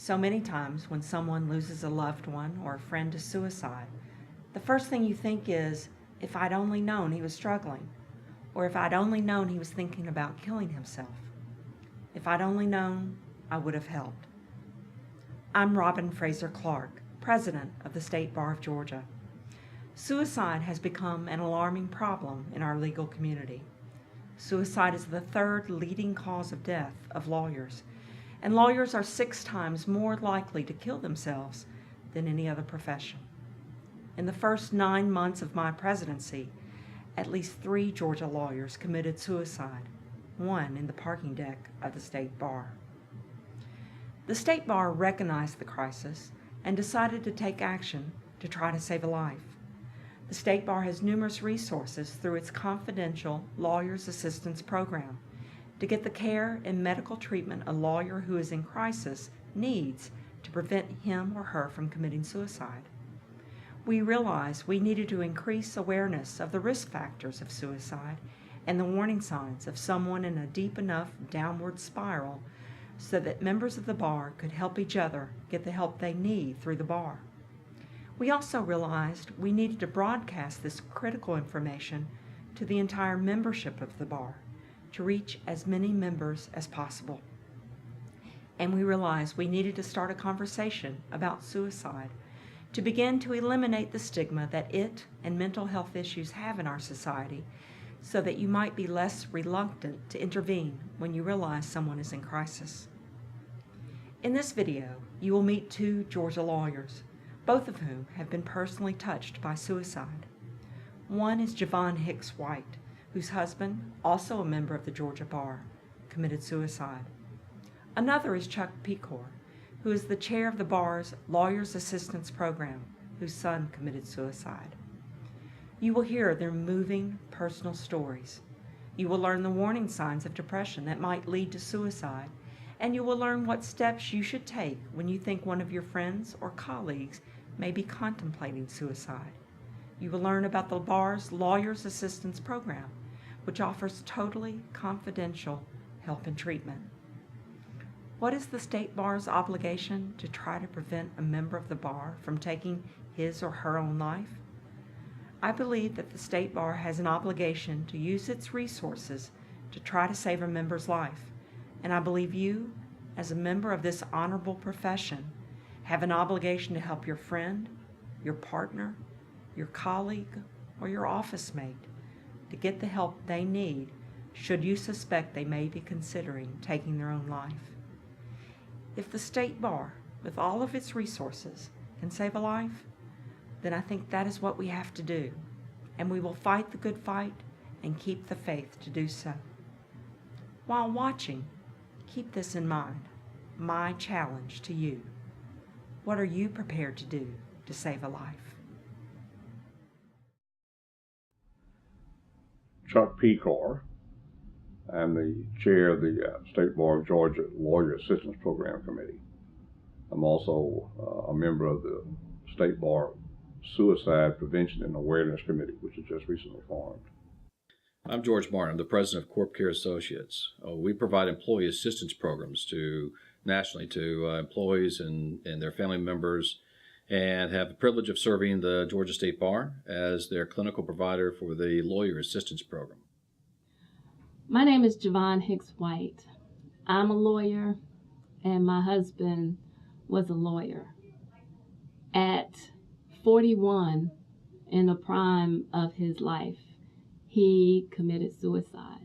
So many times when someone loses a loved one or a friend to suicide, the first thing you think is, if I'd only known he was struggling, or if I'd only known he was thinking about killing himself. If I'd only known, I would have helped. I'm Robin Fraser Clark, President of the State Bar of Georgia. Suicide has become an alarming problem in our legal community. Suicide is the third leading cause of death of lawyers, and lawyers are 6 times more likely to kill themselves than any other profession. In the first 9 months of my presidency, at least 3 Georgia lawyers committed suicide, 1 in the parking deck of the State Bar. The State Bar recognized the crisis and decided to take action to try to save a life. The State Bar has numerous resources through its confidential Lawyers Assistance Program to get the care and medical treatment a lawyer who is in crisis needs to prevent him or her from committing suicide. We realized we needed to increase awareness of the risk factors of suicide and the warning signs of someone in a deep enough downward spiral so that members of the bar could help each other get the help they need through the bar. We also realized we needed to broadcast this critical information to the entire membership of the bar to reach as many members as possible. And we realized we needed to start a conversation about suicide to begin to eliminate the stigma that it and mental health issues have in our society so that you might be less reluctant to intervene when you realize someone is in crisis. In this video, you will meet 2 Georgia lawyers, both of whom have been personally touched by suicide. One is Javon Hicks White, whose husband, also a member of the Georgia Bar, committed suicide. Another is Chuck Pecor, who is the chair of the bar's Lawyers Assistance Program, whose son committed suicide. You will hear their moving personal stories. You will learn the warning signs of depression that might lead to suicide, and you will learn what steps you should take when you think one of your friends or colleagues may be contemplating suicide. You will learn about the bar's Lawyers Assistance Program, which offers totally confidential help and treatment. What is the State Bar's obligation to try to prevent a member of the bar from taking his or her own life? I believe that the State Bar has an obligation to use its resources to try to save a member's life, and I believe you, as a member of this honorable profession, have an obligation to help your friend, your partner, your colleague, or your office mate to get the help they need should you suspect they may be considering taking their own life. If the State Bar, with all of its resources, can save a life, then I think that is what we have to do, and we will fight the good fight and keep the faith to do so. While watching, keep this in mind, my challenge to you. What are you prepared to do to save a life? Chuck Pecor. I'm the chair of the State Bar of Georgia Lawyer Assistance Program Committee. I'm also a member of the State Bar Suicide Prevention and Awareness Committee, which was just recently formed. I'm George Martin, the president of Corp Care Associates. We provide employee assistance programs nationally to employees and their family members, and have the privilege of serving the Georgia State Bar as their clinical provider for the Lawyer Assistance Program. My name is Javon Hicks White. I'm a lawyer, and my husband was a lawyer. At 41, in the prime of his life, he committed suicide.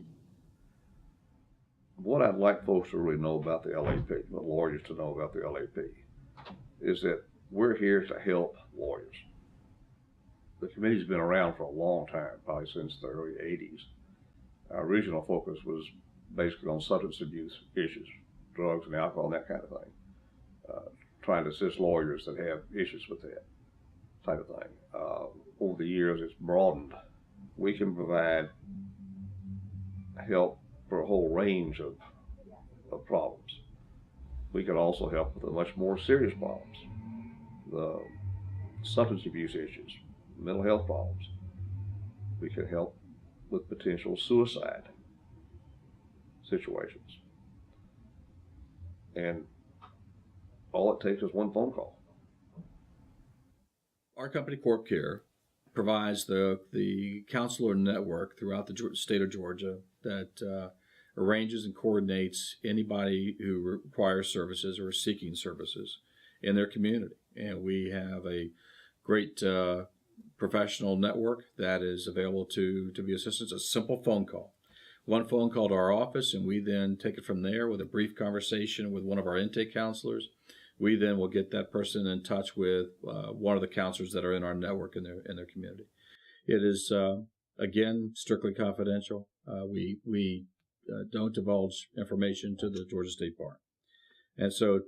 What I'd like folks to really know about the LAP, the lawyers to know about the LAP, is that we're here to help lawyers. The committee's been around for a long time, probably since the early 80s. Our original focus was basically on substance abuse issues, drugs and alcohol and that kind of thing, trying to assist lawyers that have issues with that type of thing. Over the years, it's broadened. We can provide help for a whole range of problems. We can also help with the much more serious problems, the substance abuse issues, mental health problems. We can help with potential suicide situations. And all it takes is one phone call. Our company, Corp Care, provides the counselor network throughout the state of Georgia that arranges and coordinates anybody who requires services or is seeking services in their community. And we have a great professional network that is available to be assistance. A simple phone call. One phone call to our office, and we then take it from there with a brief conversation with one of our intake counselors. We then will get that person in touch with one of the counselors that are in our network in their community. It is, again, strictly confidential. We don't divulge information to the Georgia State Bar. And so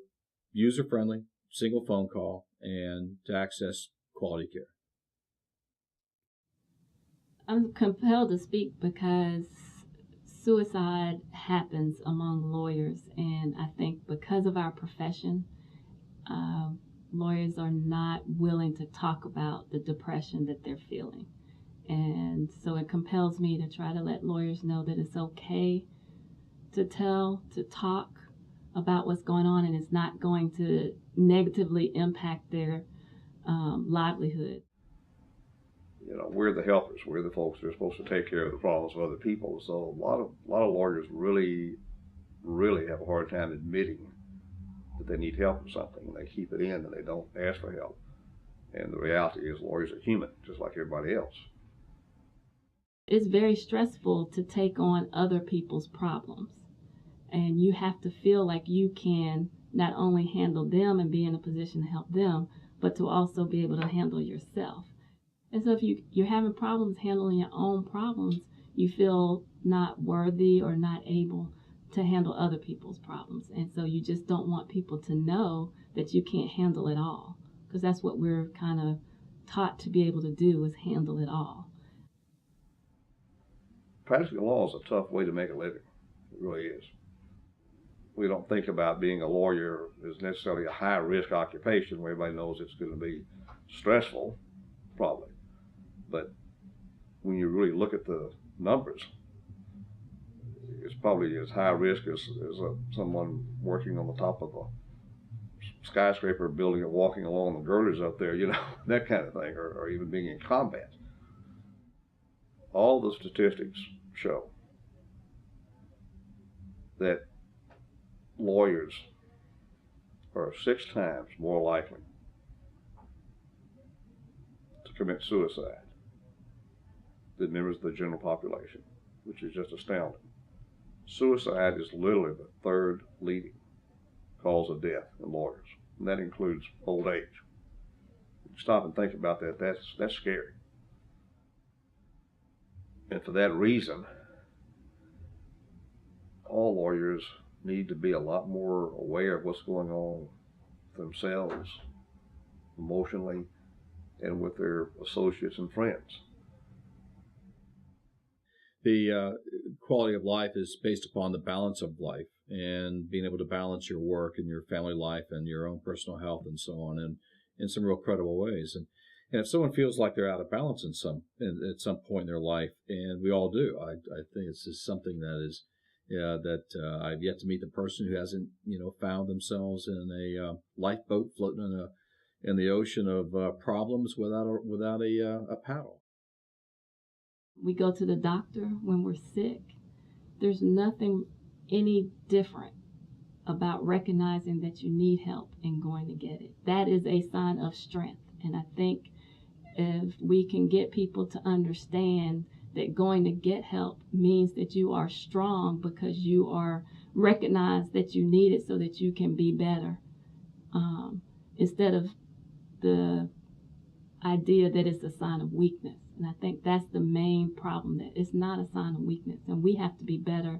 user-friendly, single phone call, and to access quality care. I'm compelled to speak because suicide happens among lawyers, and I think because of our profession, lawyers are not willing to talk about the depression that they're feeling. And so it compels me to try to let lawyers know that it's okay to talk about what's going on, and it's not going to negatively impact their livelihood. We're the helpers. We're the folks that are supposed to take care of the problems of other people. So a lot of lawyers really have a hard time admitting that they need help with something, and they keep it in and they don't ask for help. And the reality is lawyers are human, just like everybody else. It's very stressful to take on other people's problems, and you have to feel like you can not only handle them and be in a position to help them, but to also be able to handle yourself. And so if you're having problems handling your own problems, you feel not worthy or not able to handle other people's problems. And so you just don't want people to know that you can't handle it all, because that's what we're kind of taught to be able to do, is handle it all. Practicing law is a tough way to make a living. It really is. We don't think about being a lawyer as necessarily a high-risk occupation where everybody knows it's going to be stressful, probably. But when you really look at the numbers, it's probably as high risk as someone working on the top of a skyscraper building and walking along the girders up there, that kind of thing, or even being in combat. All the statistics show that lawyers are 6 times more likely to commit suicide than members of the general population, which is just astounding. Suicide is literally the 3rd leading cause of death in lawyers, and that includes old age. If you stop and think about that, that's scary. And for that reason, all lawyers need to be a lot more aware of what's going on with themselves, emotionally, and with their associates and friends. The quality of life is based upon the balance of life and being able to balance your work and your family life and your own personal health and so on, and in some real credible ways. And if someone feels like they're out of balance at some point in their life, and we all do, I think it's just something that is, I've yet to meet the person who hasn't, found themselves in a lifeboat floating in the ocean of problems without a paddle. We go to the doctor when we're sick. There's nothing any different about recognizing that you need help and going to get it. That is a sign of strength. And I think if we can get people to understand that going to get help means that you are strong because you are recognized that you need it so that you can be better, instead of the idea that it's a sign of weakness. And I think that's the main problem, that it's not a sign of weakness. And we have to be better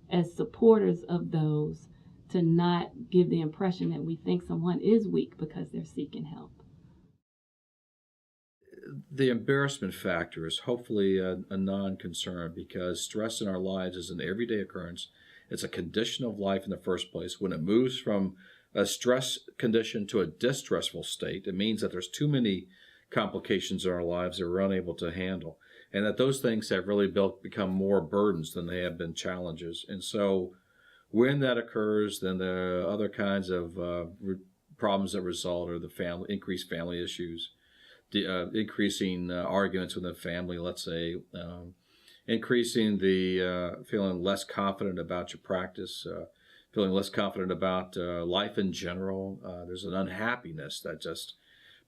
as supporters of those to not give the impression that we think someone is weak because they're seeking help. The embarrassment factor is hopefully a non-concern, because stress in our lives is an everyday occurrence. It's a condition of life in the first place. When it moves from a stress condition to a distressful state, it means that there's too many complications in our lives that we're unable to handle, and that those things have really become more burdens than they have been challenges. And so when that occurs, then the other kinds of problems that result are the increased family issues, increasing arguments within the family, let's say, increasing the feeling less confident about your practice, feeling less confident about life in general. There's an unhappiness that just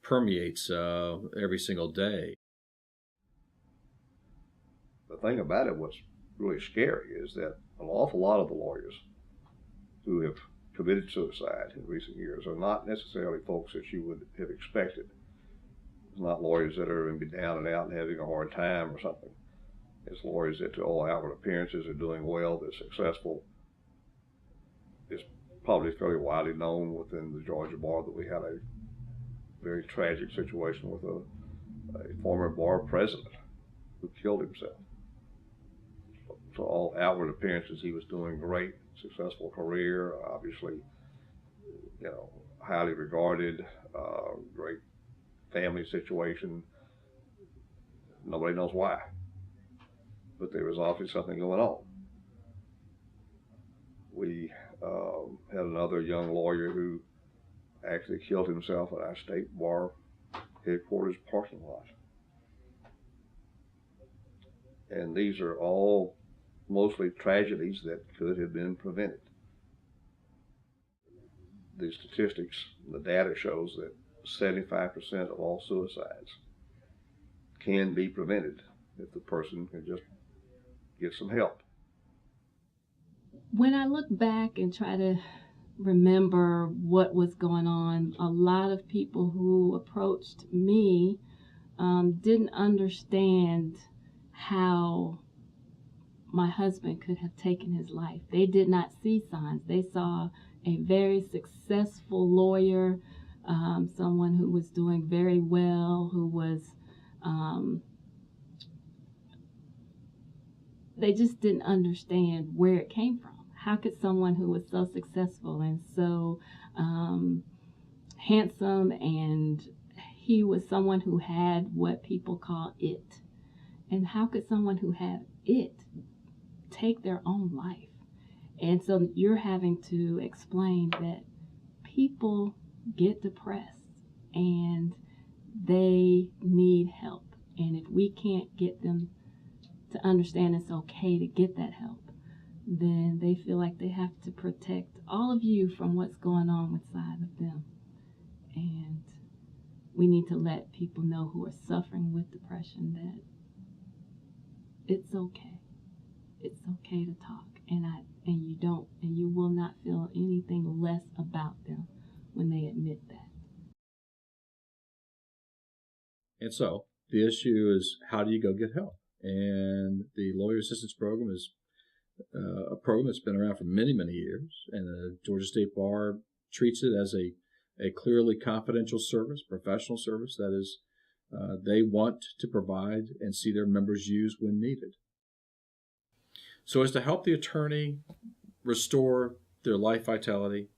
permeates every single day. The thing about it, what's really scary, is that an awful lot of the lawyers who have committed suicide in recent years are not necessarily folks that you would have expected. It's not lawyers that are going to be down and out and having a hard time or something. It's lawyers that, to all outward appearances, are doing well, they're successful. It's probably fairly widely known within the Georgia bar that we had a very tragic situation with a former bar president who killed himself. To all outward appearances, he was doing great, successful career, obviously, highly regarded, great family situation. Nobody knows why, but there was obviously something going on. We had another young lawyer who actually killed himself at our state bar headquarters parking lot. And these are all mostly tragedies that could have been prevented. The statistics, the data shows that 75% of all suicides can be prevented if the person can just get some help. When I look back and try to remember what was going on, a lot of people who approached me didn't understand how my husband could have taken his life. They did not see signs. They saw a very successful lawyer, someone who was doing very well, who was, they just didn't understand where it came from. How could someone who was so successful and so handsome, and he was someone who had what people call it, and how could someone who had it take their own life? And so you're having to explain that people get depressed and they need help. And if we can't get them to understand it's okay to get that help, then they feel like they have to protect all of you from what's going on inside of them. And we need to let people know who are suffering with depression that it's okay. It's okay to talk, and you will not feel anything less about them when they admit that. And so the issue is, how do you go get help? And the Lawyer Assistance Program is a program that's been around for many, many years, and the Georgia State Bar treats it as a clearly confidential service, professional service that is they want to provide and see their members use when needed. So as to help the attorney restore their life vitality,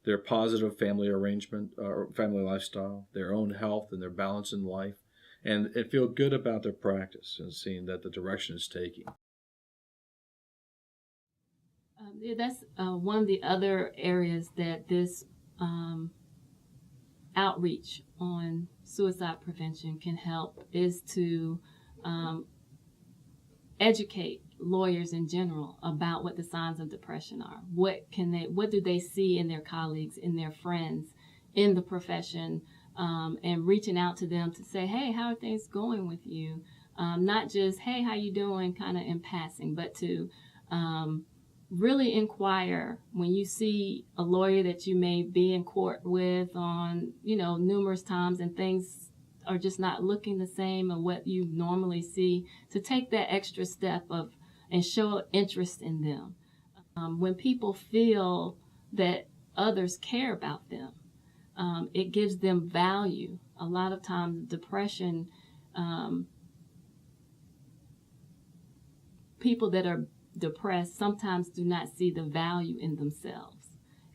their positive family arrangement or family lifestyle, their own health and their balance in life, and feel good about their practice and seeing that the direction is taking. That's one of the other areas that this outreach on suicide prevention can help, is to educate lawyers in general about what the signs of depression are. What do they see in their colleagues, in their friends, in the profession, and reaching out to them to say, hey, how are things going with you? Not just, hey, how you doing, kind of in passing, but to really inquire when you see a lawyer that you may be in court with on, numerous times, and things are just not looking the same and what you normally see, to take that extra step and show interest in them. When people feel that others care about them, it gives them value. A lot of times depression, people that are depressed sometimes do not see the value in themselves.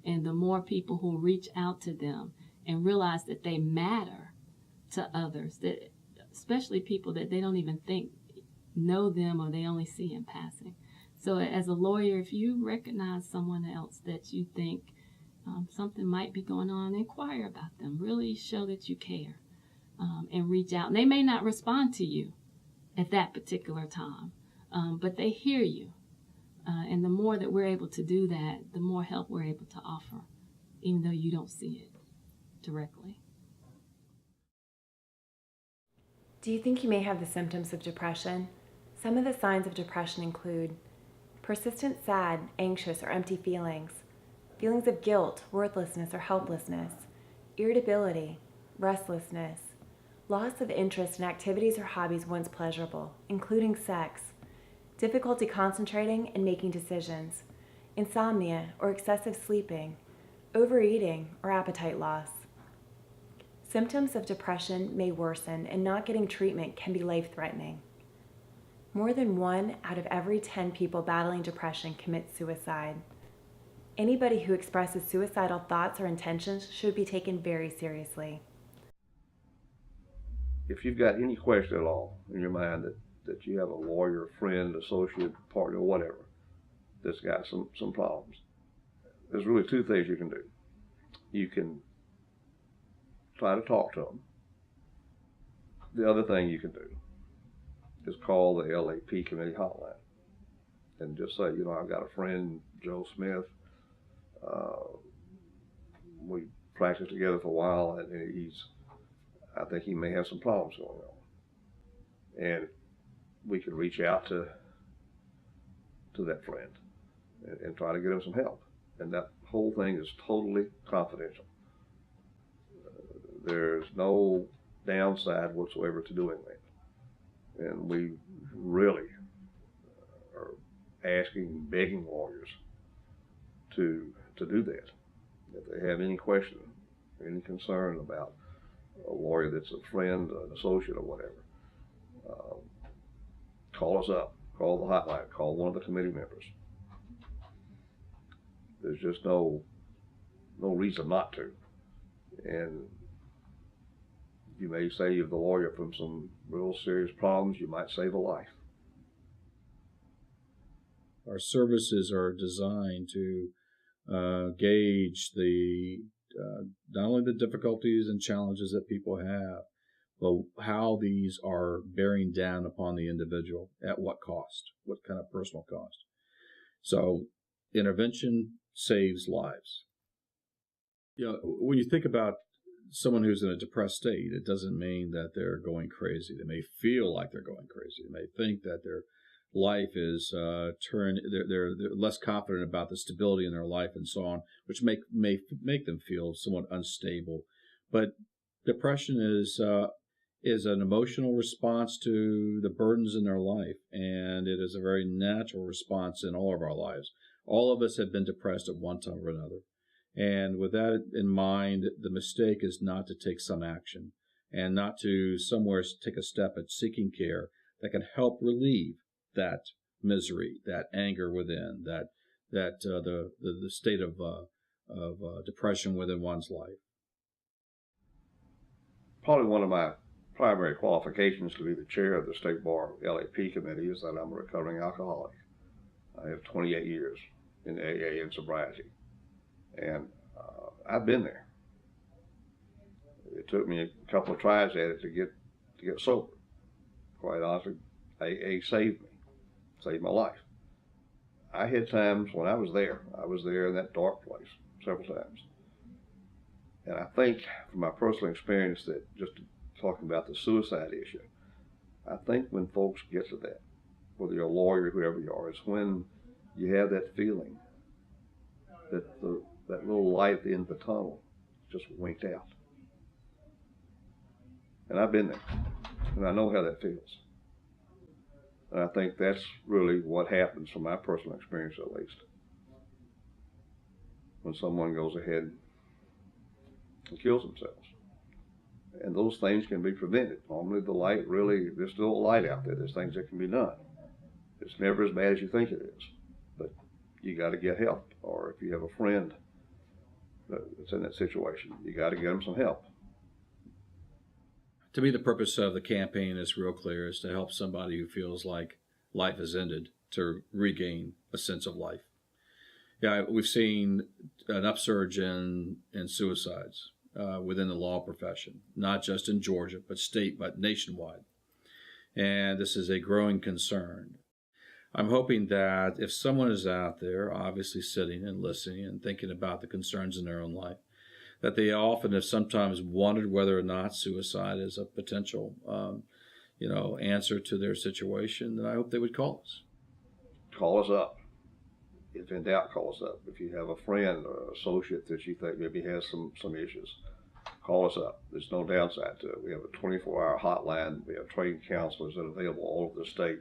And the more people who reach out to them and realize that they matter to others, that especially people that they don't even think know them or they only see in passing. So as a lawyer, if you recognize someone else that you think something might be going on, inquire about them. Really show that you care, and reach out. And they may not respond to you at that particular time, but they hear you. And the more that we're able to do that, the more help we're able to offer, even though you don't see it directly. Do you think you may have the symptoms of depression? Some of the signs of depression include persistent sad, anxious, or empty feelings, feelings of guilt, worthlessness, or helplessness, irritability, restlessness, loss of interest in activities or hobbies once pleasurable, including sex, difficulty concentrating and making decisions, insomnia or excessive sleeping, overeating, or appetite loss. Symptoms of depression may worsen, and not getting treatment can be life-threatening. More than 1 out of every 10 people battling depression commits suicide. Anybody who expresses suicidal thoughts or intentions should be taken very seriously. If you've got any question at all in your mind that you have a lawyer, friend, associate, partner, whatever, that's got some problems, there's really 2 things you can do. You can try to talk to them. The other thing you can do is call the LAP Committee Hotline and just say, I've got a friend, Joe Smith. We practiced together for a while, and I think he may have some problems going on. And we could reach out to that friend and try to get him some help. And that whole thing is totally confidential. There's no downside whatsoever to doing that. And we really are asking, begging lawyers to do that. If they have any question, any concern about a lawyer that's a friend, an associate, or whatever, call us up, call the hotline, call one of the committee members. There's just no reason not to. And you may save the lawyer from some real serious problems. You might save a life. Our services are designed to gauge not only the difficulties and challenges that people have, but how these are bearing down upon the individual, at what cost, what kind of personal cost. So intervention saves lives. When you think about someone who's in a depressed state, it doesn't mean that they're going crazy. They may feel like they're going crazy. They may think that their life is they're less confident about the stability in their life and so on, which may make them feel somewhat unstable. But depression is an emotional response to the burdens in their life, and it is a very natural response in all of our lives. All of us have been depressed at one time or another. And with that in mind, the mistake is not to take some action and not to somewhere take a step at seeking care that can help relieve that misery, that anger within, the state of depression within one's life. Probably one of my primary qualifications to be the chair of the State Bar LAP Committee is that I'm a recovering alcoholic. I have 28 years in AA and sobriety. And I've been there. It took me a couple of tries at it to get sober. Quite honestly, AA saved me, saved my life. I had times when I was there in that dark place several times. And I think from my personal experience that just talking about the suicide issue, I think when folks get to that, whether you're a lawyer, whoever you are, is when you have that feeling that that little light at the end of the tunnel just winked out. And I've been there, and I know how that feels. And I think that's really what happens from my personal experience, at least, when someone goes ahead and kills themselves. And those things can be prevented. Normally there's still a light out there. There's things that can be done. It's never as bad as you think it is. But you got to get help. Or if you have a friend that's in that situation, you got to get them some help. To me, the purpose of the campaign is real clear, is to help somebody who feels like life has ended to regain a sense of life. Yeah, we've seen an upsurge in suicides within the law profession, not just in Georgia, but state, but nationwide. And this is a growing concern. I'm hoping that if someone is out there, obviously sitting and listening and thinking about the concerns in their own life, that they often have sometimes wondered whether or not suicide is a potential, answer to their situation, then I hope they would call us. Call us up. If in doubt, call us up. If you have a friend or associate that you think maybe has some issues, call us up. There's no downside to it. We have a 24-hour hotline. We have trained counselors that are available all over the state.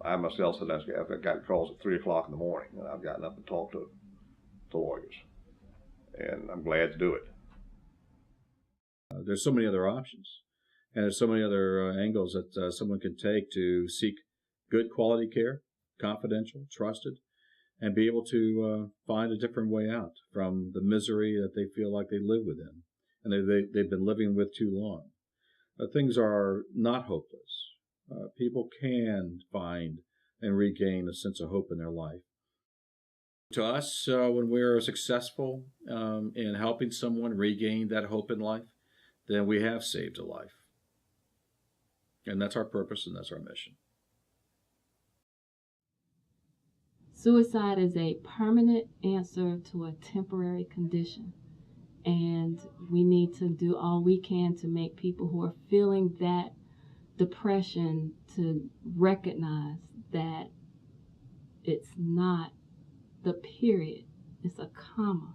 I myself sometimes I've got calls at 3 o'clock in the morning, and I've gotten up and talked to lawyers, and I'm glad to do it. There's so many other options, and there's so many other angles that someone can take to seek good quality care, confidential, trusted, and be able to find a different way out from the misery that they feel like they live within and they've been living with too long. Things are not hopeless. People can find and regain a sense of hope in their life. To us, when we're successful in helping someone regain that hope in life, then we have saved a life. And that's our purpose and that's our mission. Suicide is a permanent answer to a temporary condition. And we need to do all we can to make people who are feeling that depression to recognize that it's not the period, it's a comma,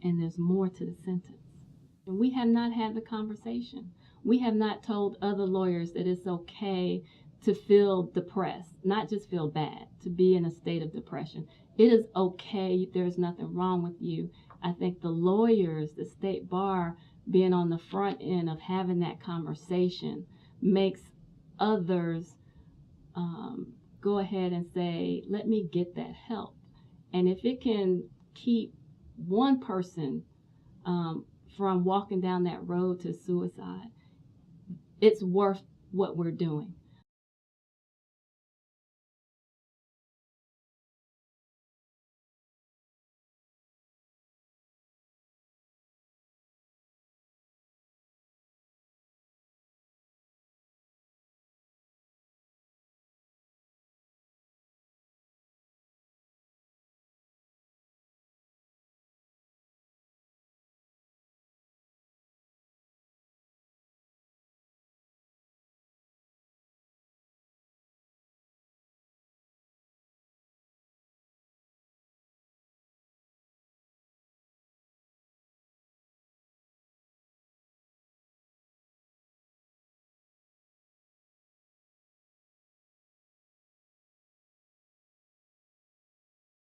and there's more to the sentence. And we have not had the conversation. We have not told other lawyers that it's okay to feel depressed, not just feel bad, to be in a state of depression. It is okay. There's nothing wrong with you. I think the lawyers, the state bar, being on the front end of having that conversation makes others go ahead and say, let me get that help. And if it can keep one person from walking down that road to suicide, it's worth what we're doing.